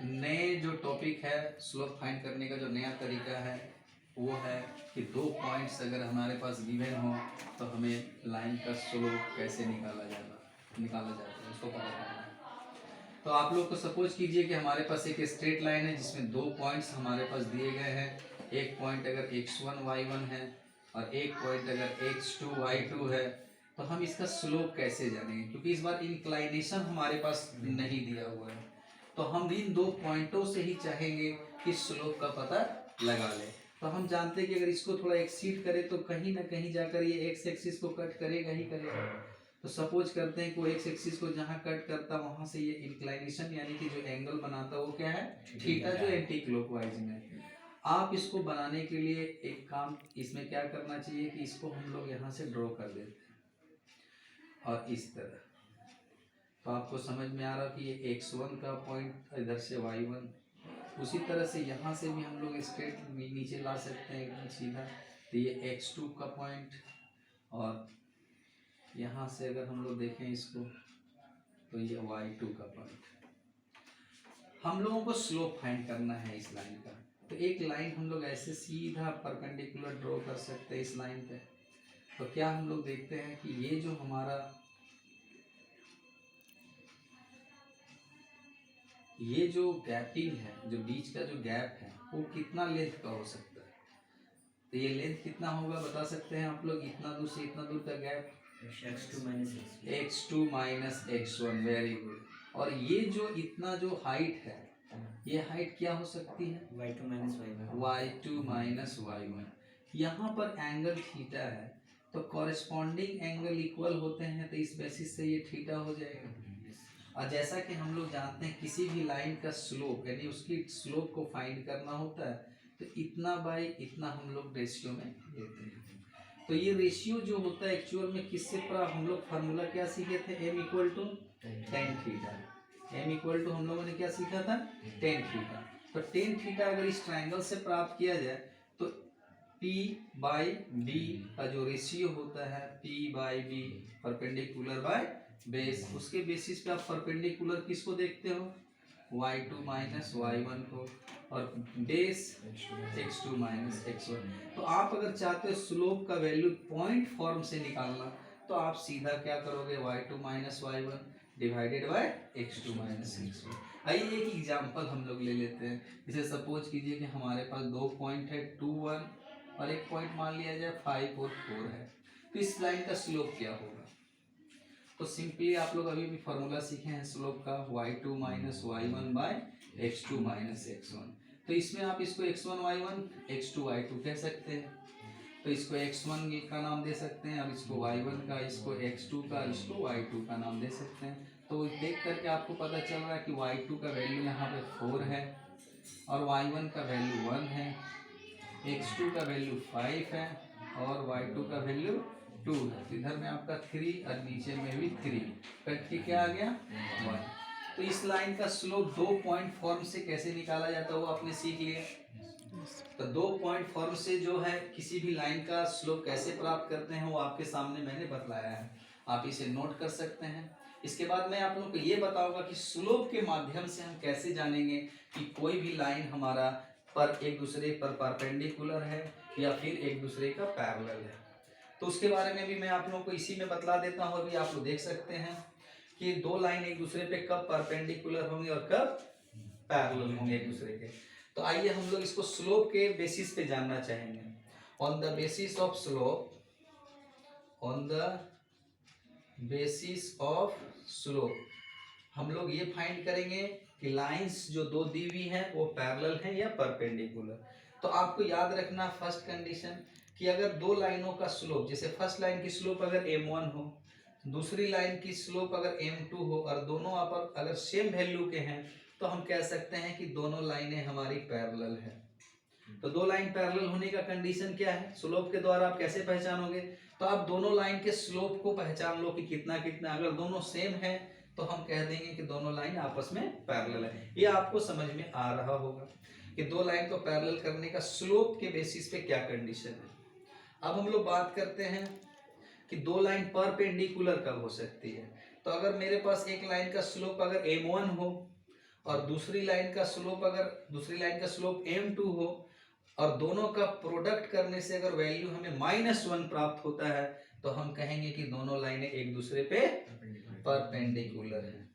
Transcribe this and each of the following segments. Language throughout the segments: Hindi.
नए जो टॉपिक है स्लोप फाइंड करने का जो नया तरीका है वो है कि 2 पॉइंट्स अगर हमारे पास गिवन हो तो हमें लाइन का स्लोप कैसे निकाला जाता है उसको पता करना है। तो आप लोग को सपोज कीजिए कि हमारे पास एक स्ट्रेट लाइन है जिसमें 2 पॉइंट्स हमारे पास दिए गए हैं। एक पॉइंट अगर x1 y1 है और एक पॉइंट अगर x2 y2 है, तो हम इसका स्लोप कैसे जानेंगे, क्योंकि इस बार इंक्लाइनेशन हमारे पास नहीं दिया हुआ है। तो हम इन 2 पॉइंटों से ही चाहेंगे कि स्लोप का पता लगा ले। तो हम जानते हैं कि अगर इसको थोड़ा एक्सीड करे तो कहीं ना कहीं जाकर ये एक्स एक्सिस को कट करेगा ही करेगा। तो सपोज करते हैं कि एक्स एक्सिस को जहाँ कट करता वहां से ये इंक्लाइनेशन यानी कि जो एंगल बनाता वो क्या है, थीटा, जो एंटी क्लॉकवाइज में। आप इसको बनाने के लिए एक काम इसमें क्या करना चाहिए कि इसको हम लोग यहाँ से ड्रॉ कर देते हैं और इस तरह। तो आपको समझ में आ रहा कि ये x1 का पॉइंट इधर से y1, उसी तरह से यहाँ से भी हम लोग स्ट्रेट नीचे ला सकते हैं एकदम सीधा। तो ये x2 का पॉइंट और यहाँ से अगर हम लोग देखें इसको तो ये y2 का पॉइंट। हम लोगों को स्लोप फाइंड करना है इस लाइन का। तो एक लाइन हम लोग ऐसे सीधा परपेंडिकुलर ड्रॉ कर सकते हैं इस लाइन पे। तो क्या हम लोग देखते हैं कि ये जो हमारा ये जो गैपिंग है, जो बीच का जो गैप है वो कितना लेंथ का हो सकता है। तो ये लेंथ कितना होगा बता सकते हैं आप लोग, इतना दूर से इतना दूर का gap x2 minus x1। Very good. और ये जो इतना जो हाइट है, ये हाइट क्या हो सकती है, y2 माइनस y1। यहाँ पर एंगल थीटा है तो कॉरेस्पॉन्डिंग एंगल इक्वल होते हैं, तो इस बेसिस से ये थीटा हो जाएगा। और जैसा कि हम लोग जानते हैं किसी भी लाइन का स्लोप यानी उसकी स्लोप को फाइंड करना होता है तो इतना बाय इतना हम लोग रेशियो में लेते हैं। तो ये रेशियो जो होता है एक्चुअल में किससे प्राप्त, हम लोग फार्मूला क्या सीखे थे, m equal to tan theta. m equal to हम लोगों ने क्या सीखा था, टेन थीटा। तो टेन थीटा अगर इस ट्राइंगल से प्राप्त किया जाए तो p बाई b का जो रेशियो होता है p by b perpendicular by base, उसके बेसिस पे आप परपेंडिकुलर किसको देखते हो, y2 माइनस y1 को, और बेस x2 माइनस x1। तो आप अगर चाहते हो स्लोप का वैल्यू पॉइंट फॉर्म से निकालना तो आप सीधा क्या करोगे, y2 minus y1 divided by x2 minus x1। आइए एक एग्जांपल हम लोग ले लेते हैं। जैसे सपोज कीजिए कि हमारे पास 2 पॉइंट है 2 1 और एक पॉइंट मान लिया जाए 5 और 4 है। तो इस लाइन का स्लोप क्या होगा। तो सिंपली आप लोग अभी भी फॉर्मूला सीखे हैं स्लोप का, y2 minus y1 bye x2 minus x1। तो इसमें आप इसको x1 y1 x2 y2 कह सकते हैं। तो इसको x1 का नाम दे सकते हैं, अब इसको y1 का, इसको x2 का, इसको y2 का नाम दे सकते हैं। तो देख करके आपको पता चल रहा है कि y2 का वैल्यू यहाँ पे 4 है और y1 का वैल्यू 1 है, x2 का वैल्यू 5 है और y2 का वैल्यू 2 है। तो इधर में आपका 3 और नीचे में भी 3, कट के क्या आ गया 1। तो इस लाइन का स्लोप 2 पॉइंट फॉर्म से कैसे निकाला जाता है वो आपने सीख लिया। तो 2 पॉइंट फॉर्म से जो है किसी भी लाइन का स्लोप कैसे प्राप्त करते हैं वो आपके सामने मैंने बतलाया है, आप इसे नोट कर सकते हैं। इसके बाद मैं आप लोगों को ये बताऊंगा कि स्लोप के माध्यम से हम कैसे जानेंगे कि कोई भी लाइन हमारा पर एक दूसरे पर परपेंडिकुलर है या फिर एक दूसरे का पैरेलल है। तो उसके बारे में भी मैं आप लोगों को इसी में बतला देता हूँ। अभी आप लोग देख सकते हैं कि 2 लाइन एक दूसरे पे कब परपेंडिकुलर होंगे और कब पैरेलल होंगे एक दूसरे के। तो आइए हम लोग इसको स्लोप के बेसिस पे जानना चाहेंगे। On the basis of slope, on the basis of slope हम लोग ये फाइंड करेंगे कि लाइंस जो 2 दी हुई हैं वो पैरेलल हैं या परपेंडिकुलर। तो आपको याद रखना फर्स्ट कंडीशन कि अगर 2 लाइनों का स्लोप, जैसे फर्स्ट लाइन की स्लोप अगर m1 हो, दूसरी लाइन की स्लोप अगर m2 हो और दोनों आप अगर सेम वैल्यू के हैं तो हम कह सकते हैं कि दोनों लाइनें हमारी पैरेलल है। तो 2 लाइन पैरेलल होने का कंडीशन क्या है, स्लोप के द्वारा आप कैसे पहचानोगे, तो आप दोनों लाइन के स्लोप को पहचान लो कि कितना कितना, अगर दोनों सेम है तो हम कह देंगे कि दोनों लाइन आपस में पैरेलल है। ये आपको समझ में आ रहा होगा कि 2 लाइन को पैरेलल करने का स्लोप के बेसिस पे क्या कंडीशन है। अब हम लोग बात करते हैं कि 2 लाइन परपेंडिकुलर कब हो सकती है। तो अगर मेरे पास एक लाइन का स्लोप अगर m1 हो और दूसरी लाइन का स्लोप m2 हो और दोनों का प्रोडक्ट करने से अगर वैल्यू हमें -1 प्राप्त होता है तो हम कहेंगे कि दोनों लाइनें एक दूसरे पे परपेंडिकुलर है।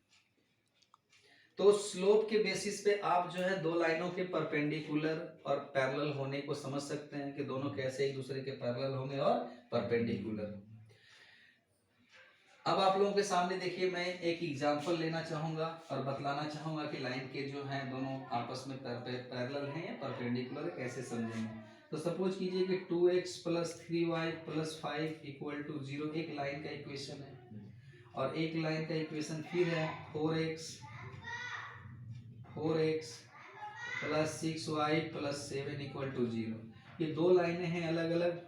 तो स्लोप के बेसिस पे आप जो है दो लाइनों के परपेंडिकुलर और पैरेलल होने को समझ सकते हैं कि दोनों कैसे एक दूसरे के पैरेलल होंगे और परपेंडिकुलर। अब आप लोगों के सामने देखिए मैं एक एग्जांपल लेना चाहूंगा और बतलाना चाहूंगा कि लाइन के जो हैं दोनों आपस में पैरेलल हैं या परपेंडिकुलर कैसे समझेंगे। तो सपोज कीजिए कि 2x + 3y + 5 = 0 एक लाइन का इक्वेशन है और एक लाइन का इक्वेशन फिर है 4x + 6y + 7 = 0। ये दो लाइनें हैं अलग अलग,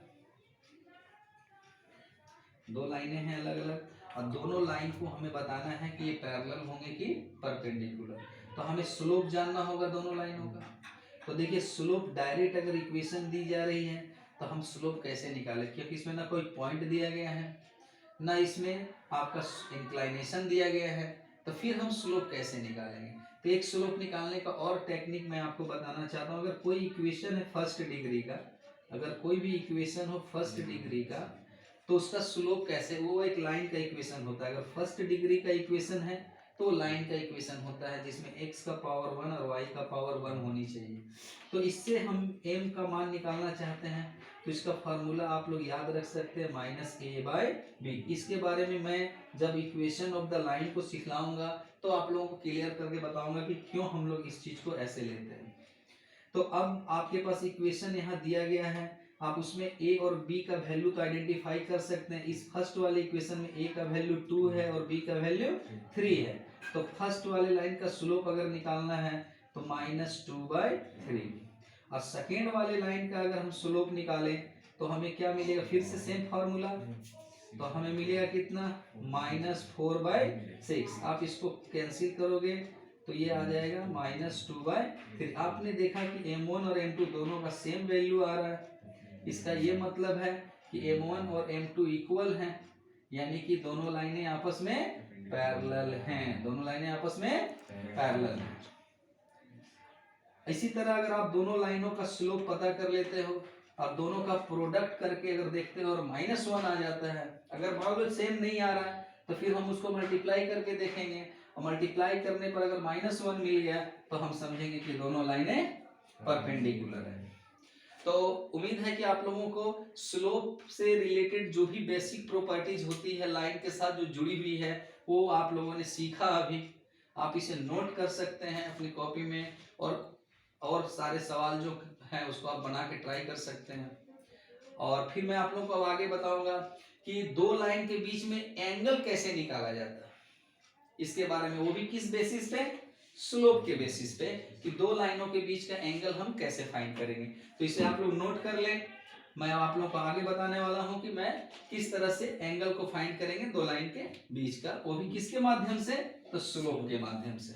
और दोनों लाइन को हमें बताना है कि ये पैरेलल होंगे कि परपेंडिकुलर। तो हमें स्लोप जानना होगा दोनों लाइनों का। तो देखिए स्लोप डायरेक्ट अगर इक्वेशन दी जा रही है तो हम स्लोप कैसे निकालें, क्योंकि इसमें ना कोई पॉइंट दिया गया है ना इसमें आपका इंक्लाइनेशन दिया गया है, तो फिर हम स्लोप कैसे निकालेंगे। तो एक स्लोप निकालने का और टेक्निक मैं आपको बताना चाहता हूँ। अगर कोई इक्वेशन है फर्स्ट डिग्री का, अगर कोई भी इक्वेशन हो फर्स्ट डिग्री का, तो उसका स्लोप कैसे, वो एक लाइन का इक्वेशन होता है। अगर फर्स्ट डिग्री का इक्वेशन है तो लाइन का इक्वेशन होता है जिसमें x का पावर 1 और y का पावर 1 होनी चाहिए। तो इससे हम m का मान निकालना चाहते हैं तो इसका फार्मूला आप लोग याद रख सकते हैं -a/b। इसके बारे में मैं जब इक्वेशन ऑफ द लाइन को सिखलाऊंगा तो आप लोगों को क्लियर करके बताऊंगा कि क्यों हम लोग इस चीज को ऐसे लेते हैं। तो अब आपके पास इक्वेशन यहाँ दिया गया है, आप उसमें a और b का वैल्यू तो आइडेंटिफाई कर सकते हैं। इस फर्स्ट वाले इक्वेशन में a का वैल्यू 2 है और b का वैल्यू 3 है। तो फर्स्ट वाले लाइन का स्लोप अगर निकालना है तो -2/3, और सेकेंड वाले लाइन का अगर हम स्लोप निकालें तो हमें क्या मिलेगा, फिर से सेम फार्मूला, तो हमें मिलेगा कितना -4/6। आप इसको कैंसिल करोगे तो ये आ जाएगा -2/3। आपने देखा कि m1 और m2 दोनों का सेम वैल्यू आ रहा है। इसका ये मतलब है कि m1 और m2 इक्वल हैं, यानी कि दोनों लाइनें आपस में पैरेलल हैं, दोनों लाइनें आपस में पैरेलल हैं। इसी तरह अगर आप दोनों लाइनों का स्लोप पता कर लेते हो और दोनों का प्रोडक्ट करके अगर देखते हो और -1 आ जाता है, अगर मान लो सेम नहीं आ रहा है तो फिर हम उसको मल्टीप्लाई करके देखेंगे, और मल्टीप्लाई करने पर अगर -1 मिल गया तो हम समझेंगे कि दोनों लाइनें परपेंडिकुलर है। तो उम्मीद है कि आप लोगों को स्लोप से रिलेटेड जो भी बेसिक प्रॉपर्टीज होती है लाइन के साथ जो जुड़ी हुई है वो आप लोगों ने सीखा। अभी आप इसे नोट कर सकते हैं अपनी कॉपी में, और सारे सवाल जो हैं उसको आप बना के ट्राई कर सकते हैं। और फिर मैं आप लोगों को आगे बताऊंगा कि दो लाइन के बीच में एंगल कैसे निकाला जाता है, इसके बारे में, वो भी किस बेसिस पे, स्लोप के बेसिस पे, कि दो लाइनों के बीच का एंगल हम कैसे फाइंड करेंगे। तो इसे आप लोग नोट कर लें। मैं आप लोगों को आगे बताने वाला हूं कि मैं किस तरह से एंगल को फाइंड करेंगे दो लाइन के बीच का, वो भी किसके माध्यम से, तो स्लोप के माध्यम से।